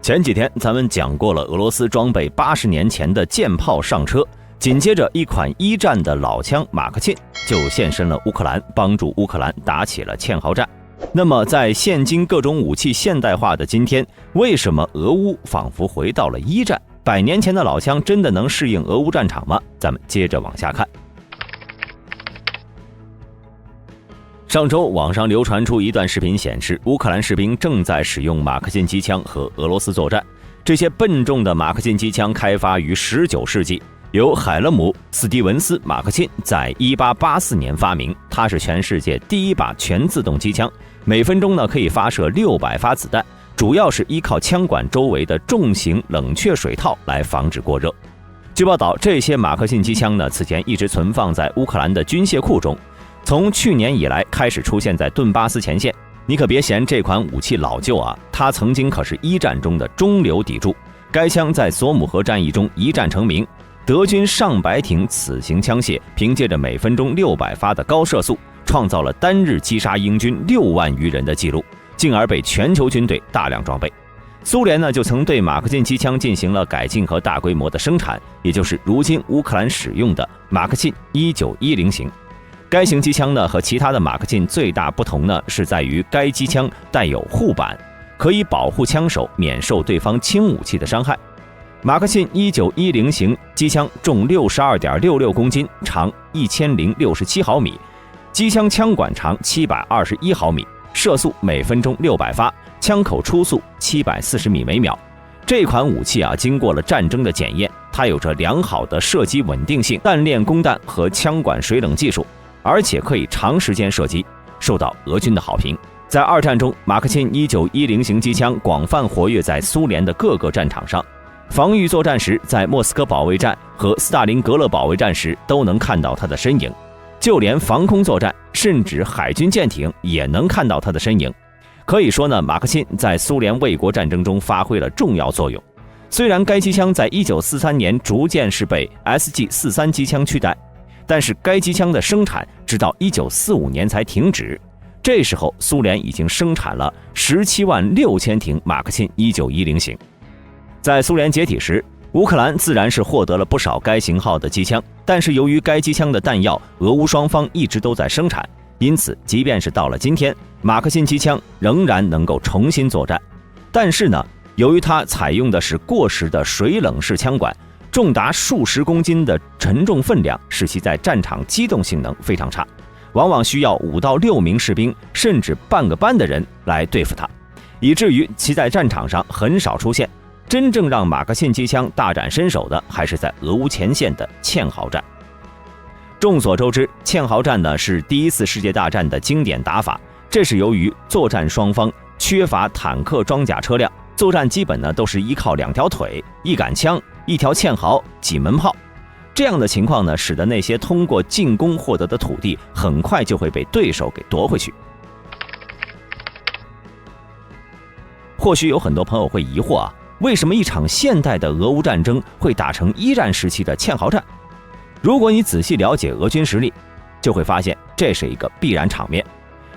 前几天咱们讲过了俄罗斯装备80年前的舰炮上车，紧接着一款一战的老枪马克沁就现身了乌克兰，帮助乌克兰打起了堑壕战。那么在现今各种武器现代化的今天，为什么俄乌仿佛回到了一战？100年前的老枪真的能适应俄乌战场吗？咱们接着往下看。上周网上流传出一段视频，显示乌克兰士兵正在使用马克沁机枪和俄罗斯作战。这些笨重的马克沁机枪开发于19世纪，由海勒姆·斯蒂文斯·马克沁在1884年发明，它是全世界第一把全自动机枪，每分钟可以发射600发子弹，主要是依靠枪管周围的重型冷却水套来防止过热。据报道，这些马克沁机枪此前一直存放在乌克兰的军械库中，从去年以来开始出现在顿巴斯前线。你可别嫌这款武器老旧啊，它曾经可是一战中的中流砥柱。该枪在索姆河战役中一战成名，德军上百挺此型枪械凭借着每分钟600发的高射速，创造了单日击杀英军6万余人的记录，进而被全球军队大量装备。苏联就曾对马克沁机枪进行了改进和大规模的生产，也就是如今乌克兰使用的马克沁1910型。该型机枪和其他的马克沁最大不同是在于该机枪带有护板，可以保护枪手免受对方轻武器的伤害。马克沁1910型机枪重 62.66 公斤，长1067毫米，机枪枪管长721毫米，射速每分钟600发，枪口初速740米每秒。这款武器经过了战争的检验，它有着良好的射击稳定性、弹链供弹和枪管水冷技术，而且可以长时间射击，受到俄军的好评。在二战中，马克沁1910型机枪广泛活跃在苏联的各个战场上，防御作战时，在莫斯科保卫战和斯大林格勒保卫战时都能看到它的身影，就连防空作战，甚至海军舰艇也能看到它的身影。可以说马克沁在苏联卫国战争中发挥了重要作用。虽然该机枪在1943年逐渐是被 SG-43 机枪取代，但是该机枪的生产直到1945年才停止。这时候苏联已经生产了17万6千挺马克沁1910型。在苏联解体时，乌克兰自然是获得了不少该型号的机枪，但是由于该机枪的弹药俄乌双方一直都在生产，因此即便是到了今天，马克沁机枪仍然能够重新作战。但是由于它采用的是过时的水冷式枪管，重达数十公斤的沉重分量使其在战场机动性能非常差，往往需要5到6名士兵甚至半个班的人来对付它，以至于其在战场上很少出现。真正让马克沁机枪大展身手的，还是在俄乌前线的堑壕战。众所周知，堑壕战是第一次世界大战的经典打法，这是由于作战双方缺乏坦克装甲车辆，作战基本都是依靠2条腿、1杆枪、1条堑壕、几门炮。这样的情况使得那些通过进攻获得的土地很快就会被对手给夺回去。或许有很多朋友会疑惑为什么一场现代的俄乌战争会打成一战时期的堑壕战？如果你仔细了解俄军实力，就会发现这是一个必然场面。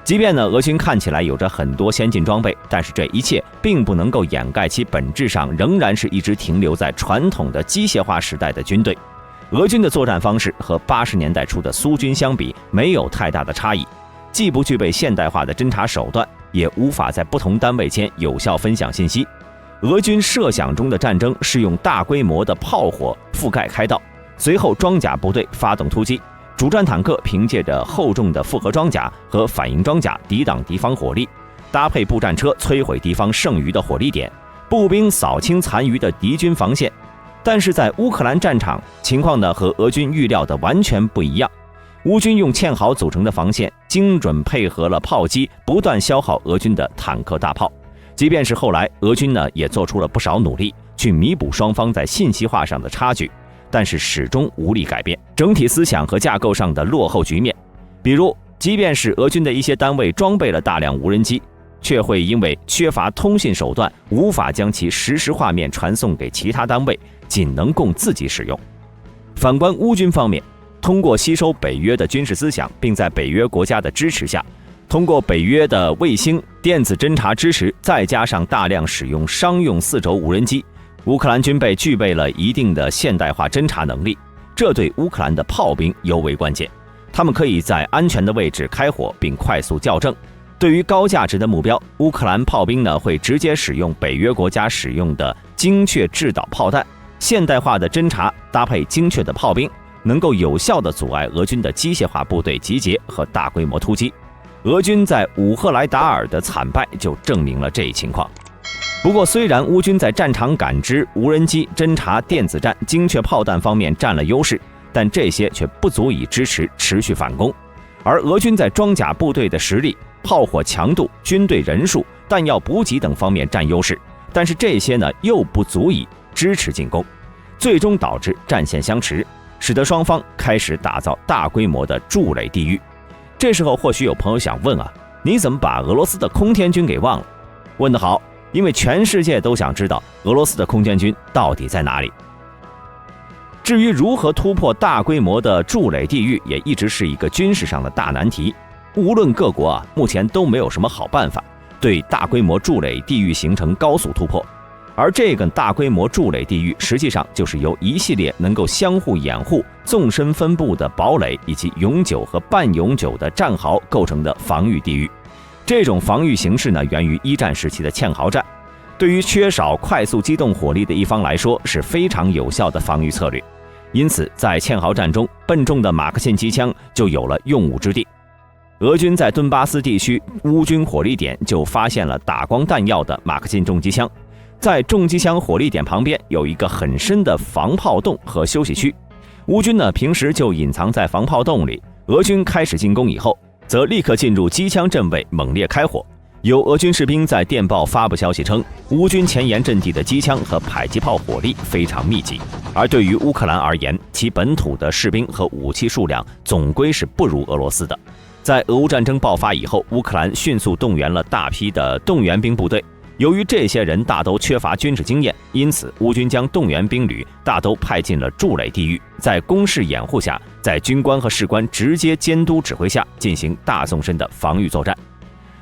即便俄军看起来有着很多先进装备，但是这一切并不能够掩盖其本质上仍然是一支停留在传统的机械化时代的军队。俄军的作战方式和80年代初的苏军相比没有太大的差异，既不具备现代化的侦察手段，也无法在不同单位间有效分享信息。俄军设想中的战争是用大规模的炮火覆盖开道，随后装甲部队发动突击，主战坦克凭借着厚重的复合装甲和反应装甲抵挡敌方火力，搭配步战车摧毁敌方剩余的火力点，步兵扫清残余的敌军防线。但是在乌克兰战场，情况和俄军预料的完全不一样。乌军用堑壕组成的防线，精准配合了炮击，不断消耗俄军的坦克大炮。即便是后来俄军也做出了不少努力去弥补双方在信息化上的差距，但是始终无力改变整体思想和架构上的落后局面。比如即便是俄军的一些单位装备了大量无人机，却会因为缺乏通信手段，无法将其实时画面传送给其他单位，仅能供自己使用。反观乌军方面，通过吸收北约的军事思想，并在北约国家的支持下，通过北约的卫星电子侦察支持，再加上大量使用商用4轴无人机，乌克兰军备具备了一定的现代化侦察能力，这对乌克兰的炮兵尤为关键。他们可以在安全的位置开火并快速校正。对于高价值的目标，乌克兰炮兵呢会直接使用北约国家使用的精确制导炮弹，现代化的侦察搭配精确的炮兵，能够有效地阻碍俄军的机械化部队集结和大规模突击。俄军在乌赫莱达尔的惨败就证明了这一情况。不过，虽然乌军在战场感知、无人机侦察、电子战、精确炮弹方面占了优势，但这些却不足以支持持续反攻。而俄军在装甲部队的实力、炮火强度、军队人数、弹药补给等方面占优势，但是这些呢又不足以支持进攻，最终导致战线相持，使得双方开始打造大规模的筑垒地域。这时候或许有朋友想问啊，你怎么把俄罗斯的空天军给忘了？问得好，因为全世界都想知道俄罗斯的空天军到底在哪里。至于如何突破大规模的筑垒地域，也一直是一个军事上的大难题。无论各国目前都没有什么好办法对大规模筑垒地域形成高速突破。而这个大规模筑垒地域实际上就是由一系列能够相互掩护、纵深分布的堡垒以及永久和半永久的战壕构成的防御地域。这种防御形式呢，源于一战时期的堑壕战，对于缺少快速机动火力的一方来说是非常有效的防御策略。因此，在堑壕战中，笨重的马克沁机枪就有了用武之地。俄军在顿巴斯地区乌军火力点就发现了打光弹药的马克沁重机枪。在重机枪火力点旁边有一个很深的防炮洞和休息区，乌军呢平时就隐藏在防炮洞里，俄军开始进攻以后，则立刻进入机枪阵位猛烈开火。有俄军士兵在电报发布消息称，乌军前沿阵地的机枪和迫击炮火力非常密集，而对于乌克兰而言，其本土的士兵和武器数量总归是不如俄罗斯的。在俄乌战争爆发以后，乌克兰迅速动员了大批的动员兵部队。由于这些人大都缺乏军事经验，因此乌军将动员兵旅大都派进了筑垒地域，在攻势掩护下，在军官和士官直接监督指挥下进行大纵深的防御作战。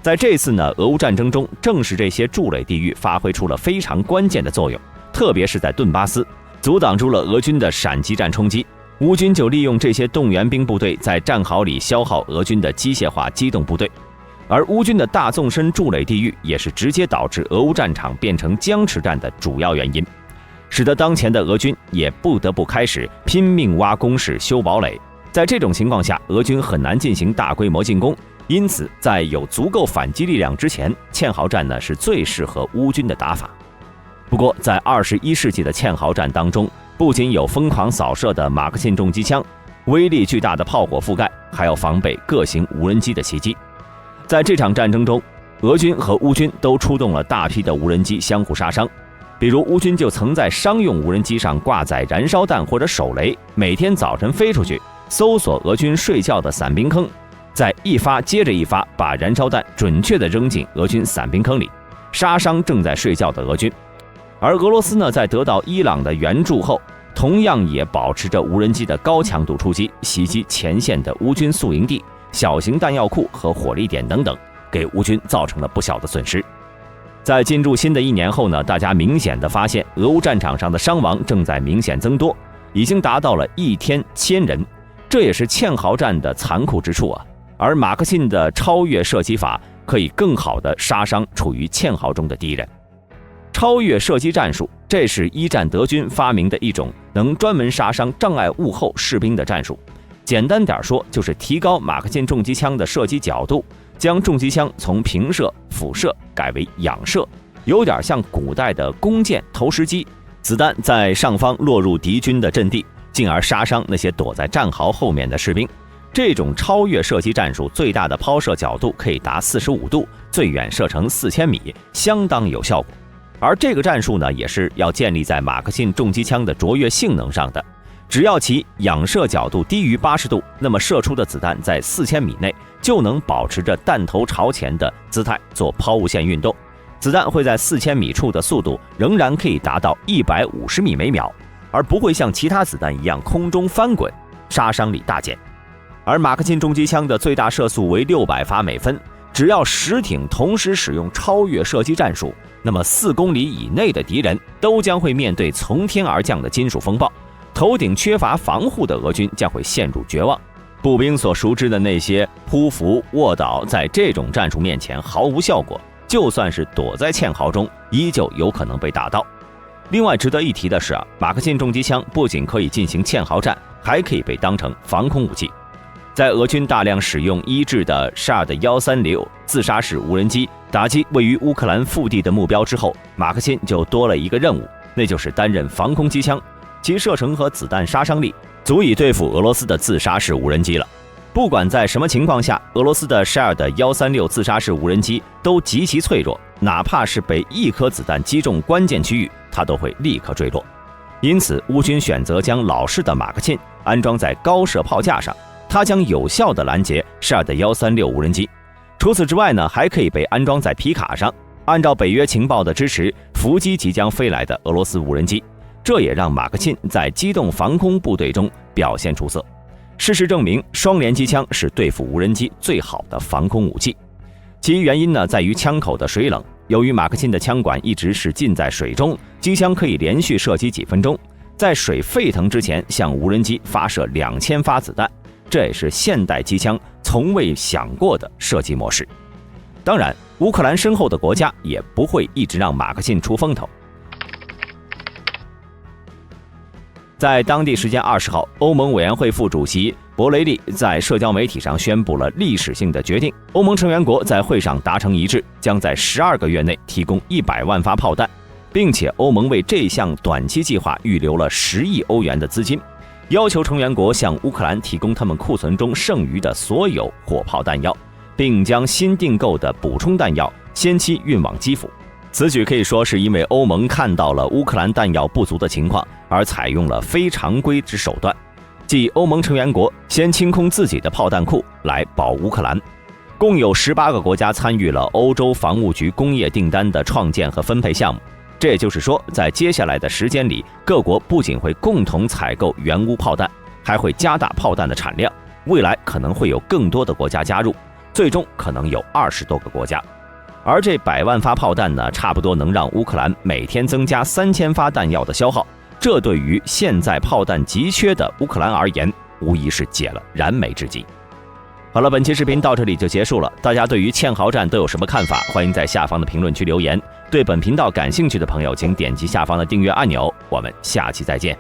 在这次呢，俄乌战争中，正是这些筑垒地域发挥出了非常关键的作用，特别是在顿巴斯，阻挡住了俄军的闪击战冲击。乌军就利用这些动员兵部队在战壕里消耗俄军的机械化机动部队。而乌军的大纵深筑垒地域也是直接导致俄乌战场变成僵持战的主要原因，使得当前的俄军也不得不开始拼命挖工事、修堡垒。在这种情况下，俄军很难进行大规模进攻，因此在有足够反击力量之前，堑壕战呢是最适合乌军的打法。不过在21世纪的堑壕战当中，不仅有疯狂扫射的马克沁重机枪、威力巨大的炮火覆盖，还要防备各型无人机的袭击。在这场战争中，俄军和乌军都出动了大批的无人机相互杀伤。比如乌军就曾在商用无人机上挂载燃烧弹或者手雷，每天早晨飞出去搜索俄军睡觉的伞兵坑，再一发接着一发把燃烧弹准确地扔进俄军伞兵坑里，杀伤正在睡觉的俄军。而俄罗斯呢，在得到伊朗的援助后，同样也保持着无人机的高强度出击，袭击前线的乌军宿营地、小型弹药库和火力点等等，给乌军造成了不小的损失。在进入新的一年后呢，大家明显的发现，俄乌战场上的伤亡正在明显增多，已经达到了1天1000人，这也是堑壕战的残酷之处啊。而马克沁的超越射击法可以更好的杀伤处于堑壕中的敌人。超越射击战术，这是一战德军发明的一种能专门杀伤障碍物后士兵的战术。简单点说，就是提高马克沁重机枪的射击角度，将重机枪从平射、俯射改为仰射，有点像古代的弓箭投石机，子弹在上方落入敌军的阵地，进而杀伤那些躲在战壕后面的士兵。这种超越射击战术最大的抛射角度可以达45度，最远射程4000米，相当有效果。而这个战术呢，也是要建立在马克沁重机枪的卓越性能上的。只要其仰射角度低于80度，那么射出的子弹在4000米内就能保持着弹头朝前的姿态做抛物线运动，子弹会在4000米处的速度仍然可以达到150米每秒，而不会像其他子弹一样空中翻滚，杀伤力大减。而马克沁重机枪的最大射速为600发每分，只要10艇同时使用超越射击战术，那么4公里以内的敌人都将会面对从天而降的金属风暴，头顶缺乏防护的俄军将会陷入绝望。步兵所熟知的那些匍匐、卧倒，在这种战术面前毫无效果，就算是躲在堑壕中，依旧有可能被打到。另外值得一提的是马克沁重机枪不仅可以进行堑壕战，还可以被当成防空武器。在俄军大量使用伊制的 SHARD-136自杀式无人机打击位于乌克兰腹地的目标之后，马克沁就多了一个任务，那就是担任防空机枪，其射程和子弹杀伤力足以对付俄罗斯的自杀式无人机了。不管在什么情况下，俄罗斯的 SHARD-136自杀式无人机都极其脆弱，哪怕是被1颗子弹击中关键区域，它都会立刻坠落。因此，乌军选择将老式的马克沁安装在高射炮架上，它将有效地拦截 SHARD-136无人机。除此之外呢，还可以被安装在皮卡上，按照北约情报的支持，伏击即将飞来的俄罗斯无人机。这也让马克沁在机动防空部队中表现出色。事实证明，双联机枪是对付无人机最好的防空武器。其原因呢，在于枪口的水冷。由于马克沁的枪管一直是浸在水中，机枪可以连续射击几分钟，在水沸腾之前向无人机发射2000发子弹，这也是现代机枪从未想过的射击模式。当然，乌克兰身后的国家也不会一直让马克沁出风头。在当地时间20号，欧盟委员会副主席博雷利在社交媒体上宣布了历史性的决定，欧盟成员国在会上达成一致，将在12个月内提供100万发炮弹，并且欧盟为这项短期计划预留了10亿欧元的资金，要求成员国向乌克兰提供他们库存中剩余的所有火炮弹药，并将新订购的补充弹药先期运往基辅。此举可以说是因为欧盟看到了乌克兰弹药不足的情况，而采用了非常规之手段，即欧盟成员国先清空自己的炮弹库来保乌克兰。共有18个国家参与了欧洲防务局工业订单的创建和分配项目。这也就是说，在接下来的时间里，各国不仅会共同采购援乌炮弹，还会加大炮弹的产量。未来可能会有更多的国家加入，最终可能有20多个国家。而这100万发炮弹呢，差不多能让乌克兰每天增加3000发弹药的消耗。这对于现在炮弹急缺的乌克兰而言，无疑是解了燃眉之急。好了，本期视频到这里就结束了。大家对于堑壕战都有什么看法？欢迎在下方的评论区留言。对本频道感兴趣的朋友，请点击下方的订阅按钮。我们下期再见。